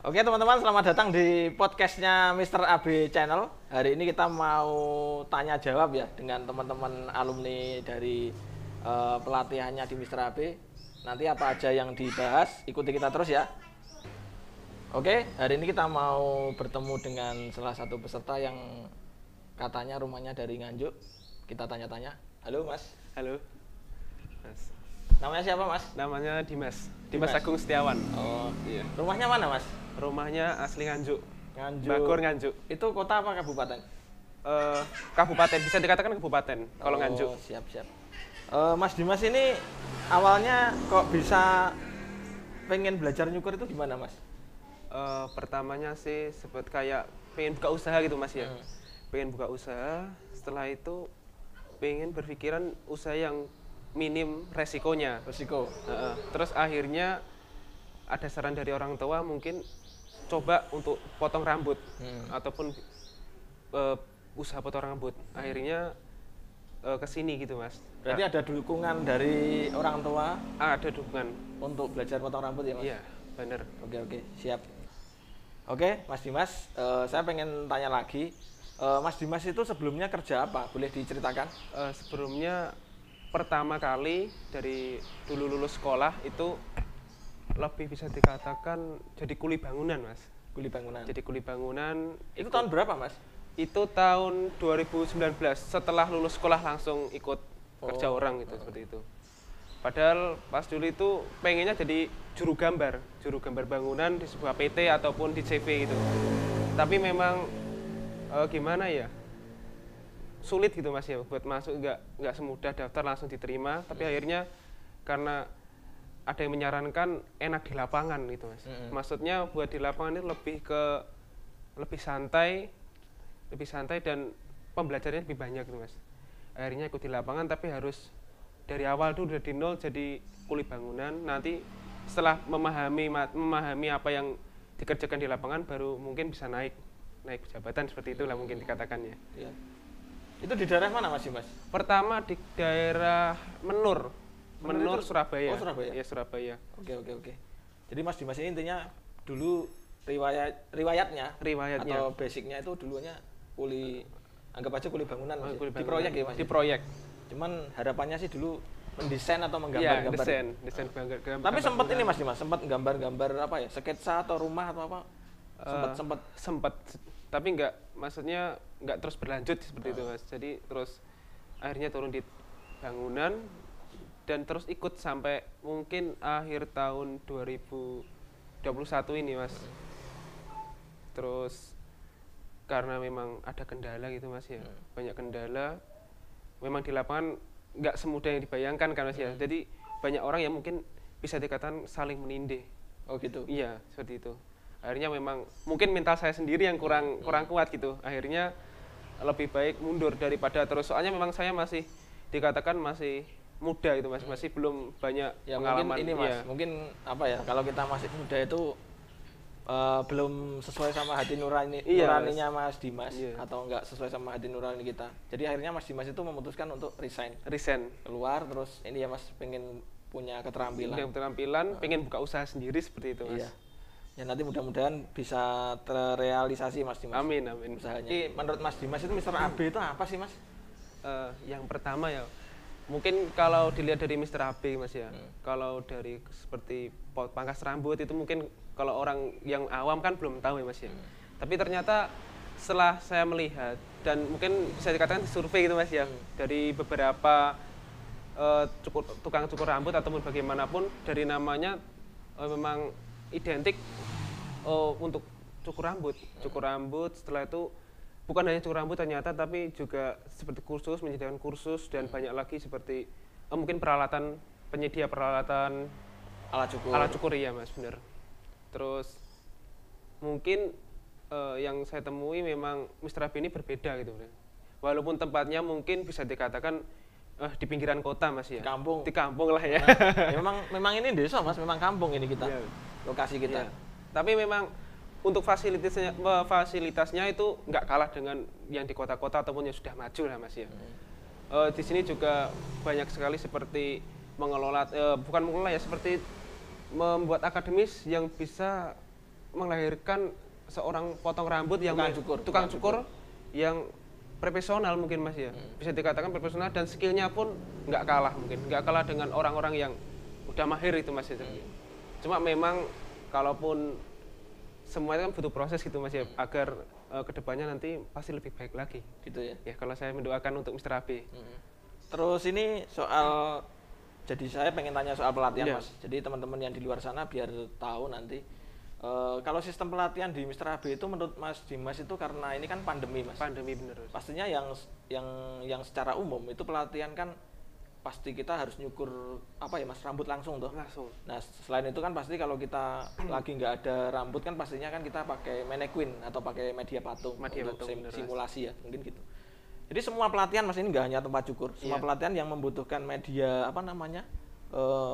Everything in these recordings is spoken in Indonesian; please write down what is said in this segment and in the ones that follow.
Oke teman-teman, selamat datang di podcastnya Mr. AB Channel. Hari ini kita mau tanya jawab ya dengan teman-teman alumni dari pelatihannya di Mr. AB. Nanti apa aja yang dibahas, ikuti kita terus ya. Oke, hari ini kita mau bertemu dengan salah satu peserta yang katanya rumahnya dari Nganjuk. Kita tanya-tanya. Halo Mas. Halo, Mas. Namanya siapa Mas? Namanya Dimas Dimas Agung Setiawan. Oh, Iya. Rumahnya mana Mas? Rumahnya asli Nganjuk. Nganjuk. Bogor Nganjuk. Itu kota apa kabupaten? Kabupaten, bisa dikatakan kabupaten kalau Nganjuk. Siap. Mas Dimas ini awalnya kok bisa pengen belajar nyukur itu gimana Mas? Pertamanya sih sebut kayak pengen buka usaha gitu Mas ya. Pengen buka usaha, setelah itu pengen berpikiran usaha yang minim resikonya. Resiko. Terus akhirnya ada saran dari orang tua mungkin coba untuk potong rambut ataupun usaha potong rambut. Akhirnya kesini gitu Mas. Berarti ada dukungan dari orang tua Ada dukungan untuk belajar potong rambut ya Mas? Iya, benar. Oke, siap. Oke, Mas Dimas, saya pengen tanya lagi. Mas Dimas itu sebelumnya kerja apa? Boleh diceritakan? Sebelumnya pertama kali dari dulu lulus sekolah itu lebih bisa dikatakan jadi kuli bangunan Mas. Kuli bangunan. Jadi kuli bangunan Itu tahun berapa Mas? itu tahun 2019 setelah lulus sekolah langsung ikut kerja orang gitu seperti itu. Padahal pas dulu itu pengennya jadi juru gambar bangunan di sebuah PT ataupun di CV gitu. Tapi memang gimana ya? Sulit gitu Mas ya buat masuk, nggak semudah daftar langsung diterima. Tapi akhirnya karena ada yang menyarankan enak di lapangan gitu Mas. Maksudnya buat di lapangan itu lebih santai dan pembelajarannya lebih banyak gitu Mas. Akhirnya ikut di lapangan tapi harus dari awal tuh udah di nol jadi kuli bangunan. Nanti setelah memahami apa yang dikerjakan di lapangan baru mungkin bisa naik jabatan seperti itulah mungkin dikatakannya. Iya. Itu di daerah mana Mas Dimas? Pertama di daerah Menur Surabaya. Oh, Surabaya. Ya, Surabaya. Oke. Jadi Mas Dimas ini intinya dulu riwayatnya atau basicnya itu dulunya anggap aja kuli bangunan Mas. Di proyek ya Mas. Di proyek. Cuman harapannya sih dulu mendesain atau Iya, menggambar-gambar. desain gambar. Tapi sempat ini Mas Dimas, sempat gambar-gambar apa ya? Sketsa atau rumah atau apa? Sempat tapi maksudnya nggak terus berlanjut seperti itu Mas. Jadi terus akhirnya turun di bangunan dan terus ikut sampai mungkin akhir tahun 2021 ini Mas. Terus karena memang ada kendala gitu Mas ya, banyak kendala. Memang di lapangan nggak semudah yang dibayangkan kan Mas ya. Jadi banyak orang yang mungkin bisa dikatakan saling menindih. Oh gitu. Iya, seperti itu. Akhirnya memang mungkin mental saya sendiri yang kurang kuat gitu. Akhirnya lebih baik mundur daripada terus. Soalnya memang saya masih dikatakan masih muda itu Mas, masih belum banyak Ya pengalaman. mungkin ini Mas, iya. mungkin apa ya? Kalau kita masih muda itu belum sesuai sama hati nuraninya Mas Dimas, atau enggak sesuai sama hati nurani kita. Jadi akhirnya Mas Dimas itu memutuskan untuk resign keluar, terus ini ya Mas pengen punya keterampilan, pengen buka usaha sendiri seperti itu Mas. Iya. Ya nanti mudah-mudahan bisa terrealisasi Mas Dimas. Amin. Usahanya. Jadi menurut Mas Dimas itu Mr. AB itu apa sih Mas? Yang pertama ya, mungkin kalau dilihat dari Mr. AB Mas ya, kalau dari seperti pangkas rambut itu mungkin kalau orang yang awam kan belum tahu ya Mas ya. Tapi ternyata setelah saya melihat dan mungkin bisa dikatakan survei gitu Mas ya, dari beberapa tukang cukur rambut ataupun bagaimanapun dari namanya memang identik untuk cukur rambut. Setelah itu bukan hanya cukur rambut ternyata, tapi juga seperti menyediakan kursus dan banyak lagi seperti mungkin penyedia peralatan alat cukur ya Mas, benar. Terus mungkin yang saya temui memang Mr. AB ini berbeda gitu. Walaupun tempatnya mungkin bisa dikatakan di pinggiran kota Mas ya. Di kampung lah ya. Memang ini desa Mas, memang kampung ini kita. Iya. Lokasi kita. Iya. Tapi memang untuk fasilitasnya itu nggak kalah dengan yang di kota-kota ataupun yang sudah maju lah Mas ya. Di sini juga banyak sekali seperti bukan mengelola ya, seperti membuat akademis yang bisa melahirkan seorang potong rambut yang tukang cukur yang profesional mungkin Mas ya. Bisa dikatakan profesional dan skillnya pun nggak kalah dengan orang-orang yang udah mahir itu Mas ya. Cuma memang kalaupun semua itu kan butuh proses gitu Mas ya, agar kedepannya nanti pasti lebih baik lagi gitu ya. Ya kalau saya mendoakan untuk Mr. AB. Terus ini soal, jadi saya pengen tanya soal pelatihan Mas. Jadi teman-teman yang di luar sana biar tahu nanti. Kalau sistem pelatihan di Mr. AB itu menurut Mas Dimas itu karena ini kan pandemi Mas. Pandemi bener. Pastinya yang secara umum itu pelatihan kan pasti kita harus nyukur apa ya Mas, rambut langsung tuh. Langsung. Nah selain itu kan pasti kalau kita lagi nggak ada rambut kan pastinya kan kita pakai mannequin atau pakai media patung untuk simulasi ya mungkin gitu. Jadi semua pelatihan Mas ini nggak hanya tempat cukur, semua pelatihan yang membutuhkan media apa namanya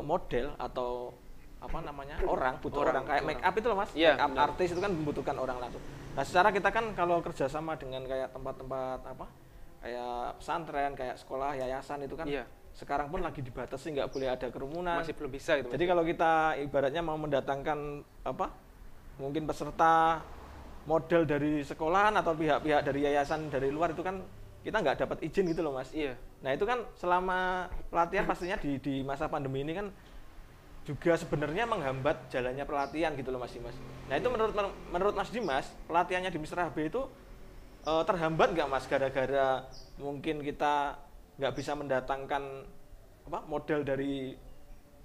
model atau apa namanya butuh orang kayak make up itu loh Mas, make up artis itu kan membutuhkan orang langsung. Nah secara kita kan kalau kerjasama dengan kayak tempat-tempat apa kayak pesantren, kayak sekolah, yayasan itu kan sekarang pun lagi dibatasi, nggak boleh ada kerumunan. Masih belum bisa gitu. Jadi kalau kita ibaratnya mau mendatangkan apa mungkin peserta model dari sekolahan atau pihak-pihak dari yayasan dari luar itu kan kita nggak dapat izin gitu loh Mas. Nah itu kan selama pelatihan pastinya di masa pandemi ini kan juga sebenarnya menghambat jalannya pelatihan gitu loh Mas Dimas. Nah itu menurut Mas Dimas pelatihannya di Mr. AB itu terhambat nggak Mas gara-gara mungkin kita nggak bisa mendatangkan apa model dari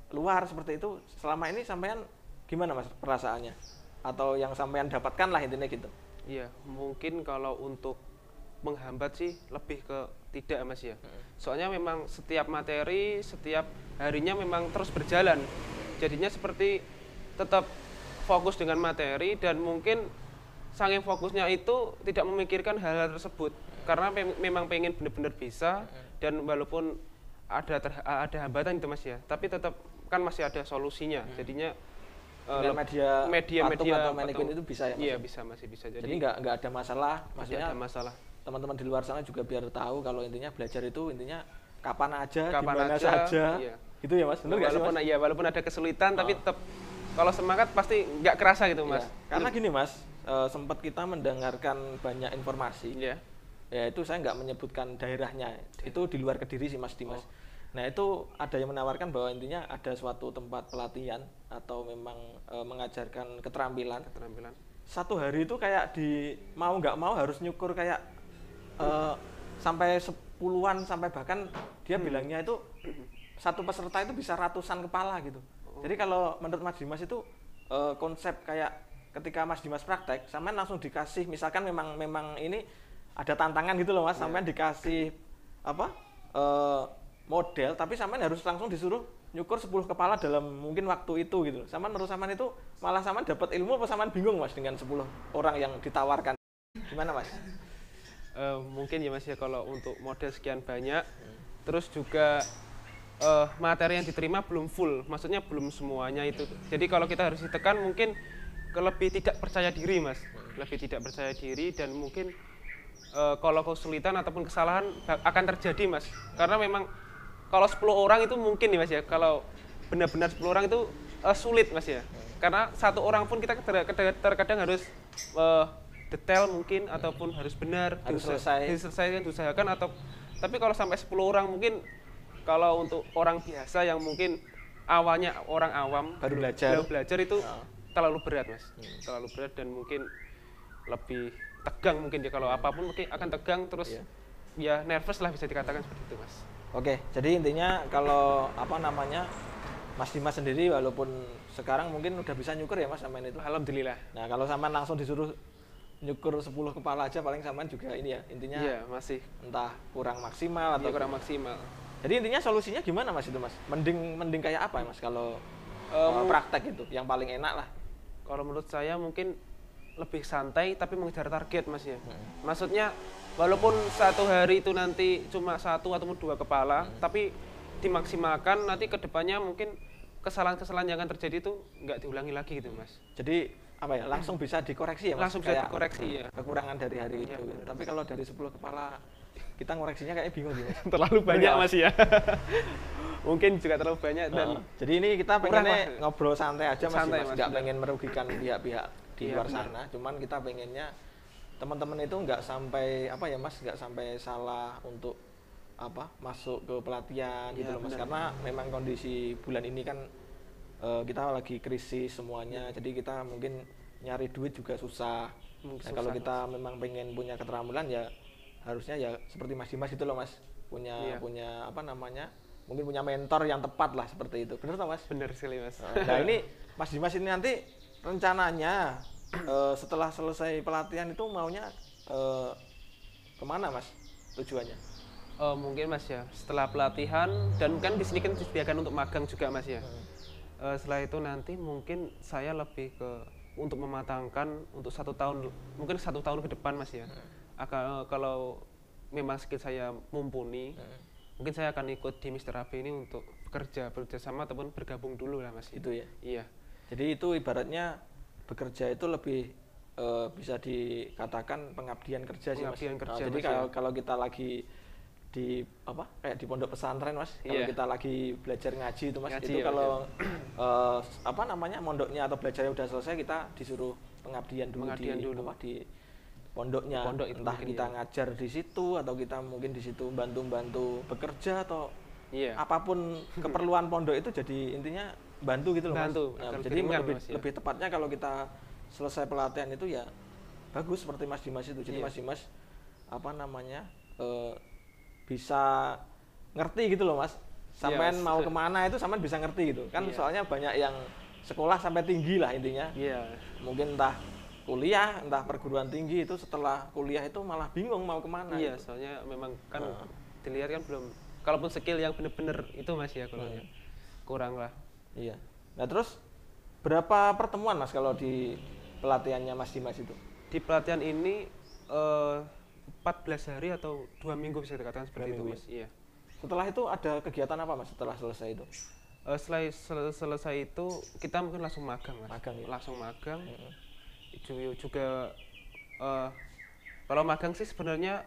luar seperti itu. Selama ini sampean gimana Mas perasaannya atau yang sampean dapatkan lah intinya gitu? Iya mungkin kalau untuk menghambat sih lebih ke tidak Mas ya. Soalnya memang setiap materi setiap harinya memang terus berjalan. Jadinya seperti tetap fokus dengan materi dan mungkin saking fokusnya itu tidak memikirkan hal-hal tersebut karena memang pengen benar-benar bisa dan walaupun ada hambatan itu Mas ya, tapi tetap kan masih ada solusinya. Jadinya media atau mannequin itu bisa ya Mas? Iya bisa, masih bisa. Jadi nggak ada masalah, maksudnya ada masalah. Teman-teman di luar sana juga biar tahu kalau intinya belajar itu intinya kapan aja, dimana saja, gitu ya Mas. Benar nggak sih Mas? Ya walaupun ada kesulitan, tapi tetap kalau semangat pasti nggak kerasa gitu Mas. Karena gini Mas, sempat kita mendengarkan banyak informasi. Ya itu saya nggak menyebutkan daerahnya, itu di luar Kediri sih Mas Dimas. Nah itu ada yang menawarkan bahwa intinya ada suatu tempat pelatihan atau memang mengajarkan keterampilan. Satu hari itu kayak mau nggak mau harus nyukur kayak sampai 10-an sampai bahkan dia bilangnya itu satu peserta itu bisa ratusan kepala gitu. Jadi kalau menurut Mas Dimas itu konsep kayak ketika Mas Dimas praktek, sampean langsung dikasih misalkan memang ini ada tantangan gitu loh Mas, sampean dikasih apa model tapi sampean harus langsung disuruh nyukur 10 kepala dalam mungkin waktu itu gitu. Sampean menurut sampean itu malah sampean dapat ilmu apa sampean bingung Mas dengan 10 orang yang ditawarkan. Gimana Mas? Mungkin ya Mas ya kalau untuk model sekian banyak terus juga materi yang diterima belum full, maksudnya belum semuanya itu. Jadi kalau kita harus ditekan mungkin lebih tidak percaya diri Mas, lebih tidak percaya diri dan mungkin kalau kesulitan ataupun kesalahan akan terjadi Mas. Karena memang kalau 10 orang itu mungkin nih Mas ya, kalau benar-benar 10 orang itu sulit Mas ya. Karena satu orang pun kita terkadang harus detail mungkin ataupun harus benar, diselesaikan, diusahakan tapi kalau sampai 10 orang mungkin kalau untuk orang biasa yang mungkin awalnya orang awam baru belajar itu terlalu berat Mas. Terlalu berat dan mungkin lebih tegang mungkin ya, kalau apapun mungkin akan tegang terus ya nervous lah bisa dikatakan seperti itu Mas. Oke, jadi intinya kalau apa namanya Mas Dimas sendiri walaupun sekarang mungkin udah bisa nyukur ya Mas sampean itu. Alhamdulillah. Nah, kalau sampean langsung disuruh nyukur 10 kepala aja paling sampean juga ini ya intinya masih entah kurang maksimal atau kurang maksimal. Jadi intinya solusinya gimana Mas itu Mas? Mending kayak apa Mas kalau praktek itu yang paling enak lah? Kalau menurut saya mungkin lebih santai tapi mengejar target Mas ya. Maksudnya walaupun satu hari itu nanti cuma 1 atau 2 kepala, tapi dimaksimalkan nanti kedepannya mungkin kesalahan-kesalahan yang akan terjadi itu nggak diulangi lagi gitu Mas. Jadi apa ya langsung bisa dikoreksi ya Mas? Langsung bisa dikoreksi ya. Kekurangan dari hari itu. Tapi kalau dari 10 kepala kita ngoreksinya kayaknya bingung gitu Mas. Terlalu banyak Mas ya. Mungkin juga terlalu banyak dan jadi ini kita pengennya ngobrol santai aja Mas, santai, nggak pengen merugikan pihak-pihak di luar sana. Cuman kita pengennya teman-teman itu nggak sampai apa ya Mas, nggak sampai salah untuk masuk ke pelatihan gitu loh Mas, karena memang kondisi bulan ini kan kita lagi krisis semuanya, jadi kita mungkin nyari duit juga susah. Nah, kalau kita memang pengen punya keterampilan ya harusnya ya seperti Mas Dimas itu loh Mas, punya mungkin punya mentor yang tepat lah seperti itu. Benar toh Mas? Benar sekali Mas. Nah ini Mas Dimas ini nanti rencananya setelah selesai pelatihan itu maunya kemana Mas tujuannya? Mungkin Mas ya, setelah pelatihan dan kan di sini kan disediakan untuk magang juga Mas ya. Setelah itu nanti mungkin saya lebih ke untuk mematangkan untuk 1 tahun, mungkin 1 tahun ke depan Mas ya. Kalau memang skill saya mumpuni, mungkin saya akan ikut di Mr. AB ini untuk bekerja sama ataupun bergabung dulu lah Mas. Itu ya? Iya. Jadi itu ibaratnya bekerja itu lebih bisa dikatakan pengabdian kerja sih Mas. Kerja, jadi Mas, kalau kita lagi di kayak di pondok pesantren Mas, kalau kita lagi belajar ngaji itu Mas, itu kalau mondoknya atau belajarnya udah selesai, kita disuruh pengabdian dulu di pondoknya. Entah kita ngajar di situ atau kita mungkin di situ bantu bekerja atau apapun keperluan pondok itu, jadi intinya bantu gitu loh Mas. Nah, jadi lebih tepatnya kalau kita selesai pelatihan itu ya bagus seperti Mas Dimas itu. Jadi Mas Dimas bisa ngerti gitu loh Mas, sampean mau kemana itu sampean bisa ngerti gitu kan. Soalnya banyak yang sekolah sampai tinggi lah intinya, mungkin entah kuliah entah perguruan tinggi, itu setelah kuliah itu malah bingung mau kemana. Soalnya memang kan dilihat kan belum, kalaupun skill yang bener-bener itu Mas ya kurang lah. Nah terus berapa pertemuan Mas kalau di pelatihannya Mas Dimas itu? Di pelatihan ini 14 hari atau 2 minggu bisa dikatakan seperti itu Mas. Iya. Setelah itu ada kegiatan apa Mas setelah selesai itu? Setelah selesai itu kita mungkin langsung magang Mas. Langsung magang. Juga kalau magang sih sebenarnya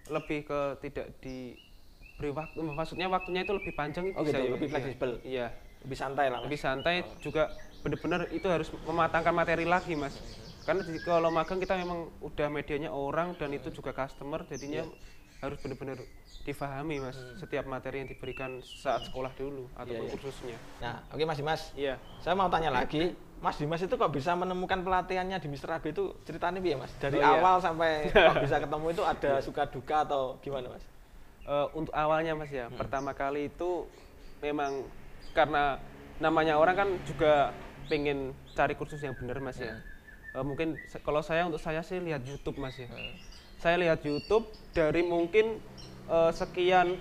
lebih ke tidak diberi waktu, maksudnya waktunya itu lebih panjang gitu, lebih fleksibel. Iya. Lebih santai lah Mas. Lebih santai juga benar-benar itu harus mematangkan materi lagi Mas. Karena kalau magang kita memang udah medianya orang dan itu juga customer, jadinya harus benar-benar difahami Mas setiap materi yang diberikan saat sekolah dulu ataupun kursusnya. Nah, oke Mas Dimas. Saya mau tanya lagi, Mas Dimas itu kok bisa menemukan pelatihannya di Mr. AB itu, ceritanya piye Mas? Dari awal sampai kok bisa ketemu itu ada suka duka atau gimana Mas? Untuk awalnya Mas ya, pertama kali itu memang karena namanya orang kan juga pengen cari kursus yang benar Mas ya. Mungkin kalau untuk saya sih lihat YouTube Mas ya. Saya lihat YouTube dari mungkin sekian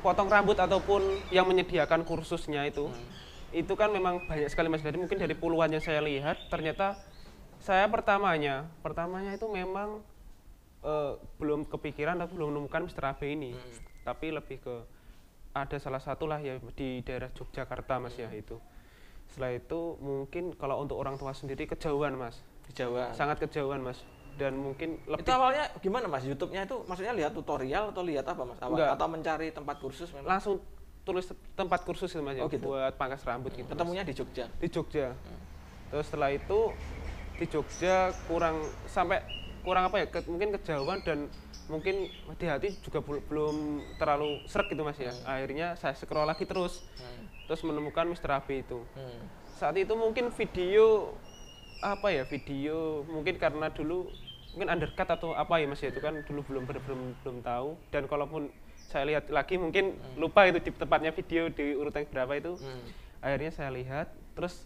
potong rambut ataupun yang menyediakan kursusnya itu. Itu kan memang banyak sekali Mas. Jadi mungkin dari puluhan yang saya lihat, ternyata saya pertamanya itu memang belum kepikiran atau belum menemukan Mr. AB ini. Tapi lebih ke ada salah satu lah ya di daerah Yogyakarta Mas ya itu. Setelah itu mungkin kalau untuk orang tua sendiri kejauhan Mas. Sangat kejauhan Mas. Dan mungkin itu awalnya gimana Mas? YouTube-nya itu maksudnya lihat tutorial atau lihat apa Mas? Atau mencari tempat kursus memang? Langsung tulis tempat kursus itu Mas ya, buat pangkas rambut gitu. Ketemunya Mas. Di Jogja? Terus setelah itu di Jogja kurang mungkin kejauhan dan mungkin di hati juga belum terlalu srek gitu Mas ya. Akhirnya saya scroll lagi terus menemukan Mr. AB itu. Saat itu mungkin video mungkin karena dulu mungkin undercut atau apa ya Mas ya, itu kan dulu belum tahu, dan kalaupun saya lihat lagi mungkin lupa itu di tepatnya video di urutan berapa itu. Akhirnya saya lihat, terus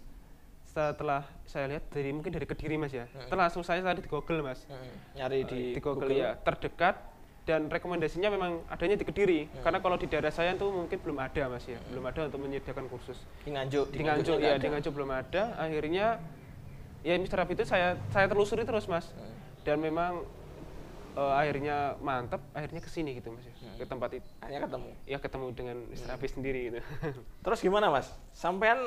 setelah saya lihat mungkin dari Kediri Mas ya. Langsung saya tadi di Google Mas. Nyari di Google ya, terdekat, dan rekomendasinya memang adanya di Kediri. Karena kalau di daerah saya itu mungkin belum ada Mas ya. Belum ada untuk menyediakan kursus. Di Nganjuk belum ada. Akhirnya ya Mr. AB itu saya telusuri terus Mas. Dan memang akhirnya mantap, akhirnya kesini gitu Mas ya. Ke tempat itu. Akhirnya ketemu? Ya ketemu dengan Mr. AB sendiri gitu. Terus gimana Mas? Sampean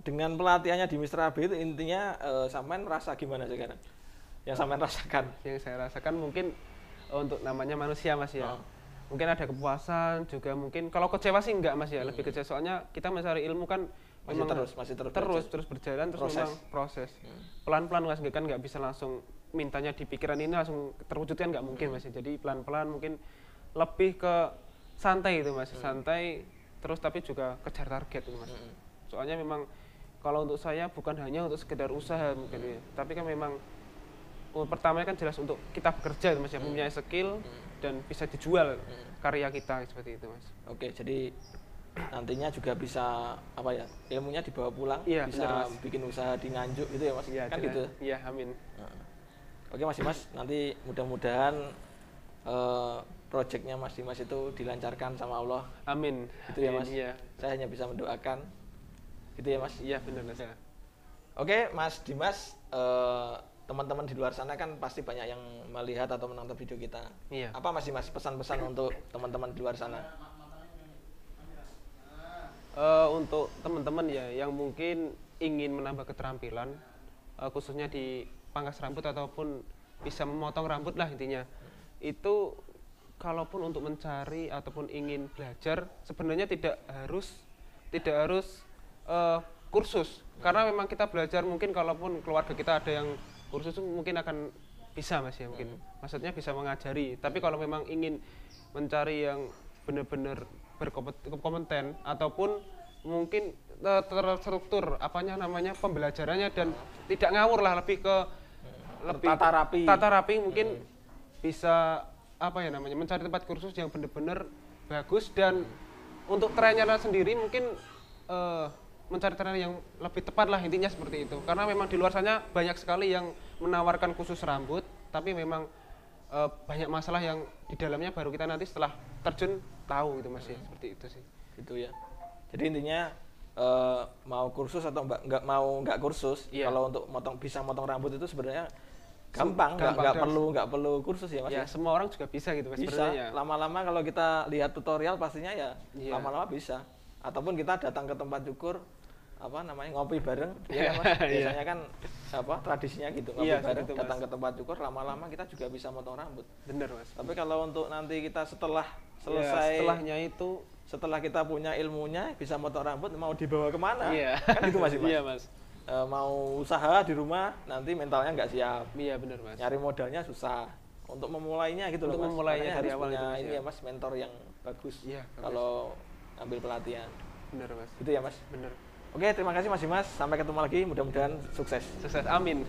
dengan pelatihannya di Mr. AB itu intinya sampean merasa gimana sekarang? Yang sampean rasakan? Yang saya rasakan mungkin untuk namanya manusia Mas ya. Mungkin ada kepuasan juga, mungkin kalau kecewa sih enggak Mas ya. Lebih kecewa soalnya kita mencari ilmu kan masih terus berjalan terus proses. memang proses. Pelan-pelan Mas, kan nggak bisa langsung mintanya di pikiran ini langsung terwujud kan nggak mungkin Mas. Jadi pelan-pelan mungkin lebih ke santai gitu Mas, santai terus tapi juga kejar target gitu Mas. Soalnya memang kalau untuk saya bukan hanya untuk sekedar usaha mungkin ya, tapi kan memang pertamanya kan jelas untuk kita bekerja Mas ya, punya skill dan bisa dijual karya kita seperti itu Mas. Oke, jadi nantinya juga bisa apa ya, ilmunya dibawa pulang, Iya, bisa benar, Mas. bikin usaha di Nganjuk gitu ya Mas, Iya, kan jelas. gitu. Iya, amin. Oke Mas Dimas, nanti mudah-mudahan proyeknya Mas Dimas itu dilancarkan sama Allah, Amin. gitu ya Mas. Iya. Saya hanya bisa mendoakan, gitu ya Mas. Iya, benar Mas. Oke Mas Dimas, teman-teman di luar sana kan pasti banyak yang melihat atau menonton video kita. Iya. Apa Mas Dimas pesan-pesan untuk teman-teman di luar sana? Untuk teman-teman ya yang mungkin ingin menambah keterampilan khususnya di pangkas rambut ataupun bisa memotong rambut lah intinya, itu kalaupun untuk mencari ataupun ingin belajar sebenarnya tidak harus kursus, karena memang kita belajar mungkin kalaupun keluarga kita ada yang kursus mungkin akan bisa Mas ya, mungkin maksudnya bisa mengajari, tapi kalau memang ingin mencari yang benar-benar berkompeten ataupun mungkin terstruktur pembelajarannya dan tidak ngawur lah, lebih ke tata rapi mungkin bisa mencari tempat kursus yang benar-benar bagus, dan untuk trennya sendiri mungkin mencari tren yang lebih tepat lah intinya seperti itu, karena memang di luar sana banyak sekali yang menawarkan khusus rambut tapi memang banyak masalah yang di dalamnya baru kita nanti setelah terjun tahu gitu Mas ya, seperti itu sih. Gitu ya. Jadi intinya mau kursus atau nggak kursus, Iya. kalau untuk bisa motong rambut itu sebenarnya gampang, nggak perlu kursus ya Mas. Ya, semua orang juga bisa gitu Mas Bisa. sebenarnya. Lama-lama kalau kita lihat tutorial pastinya ya Iya. lama-lama bisa. Ataupun kita datang ke tempat cukur ngopi bareng, ya kan Mas? Biasanya kan tradisinya gitu, ngopi Iya, bareng, gitu, Mas. datang ke tempat cukur, lama-lama kita juga bisa motong rambut. Bener Mas. Tapi kalau untuk nanti kita setelah Ya, selesai, setelahnya itu kita punya ilmunya, bisa motong rambut, mau dibawa kemana? iya. Kan gitu Mas. Iya Mas. Mau usaha di rumah, nanti mentalnya nggak siap, Iya bener Mas. nyari modalnya susah. Untuk memulainya gitu Untuk loh Mas. memulainya Makanya dari harus awal punya itu, Mas, ini ya. ya Mas, mentor yang bagus. Iya, bagus. Kalau ambil pelatihan. Bener Mas. Gitu ya Mas. Bener. Oke, terima kasih Mas Dimas. Sampai ketemu lagi, mudah-mudahan sukses. Sukses, amin.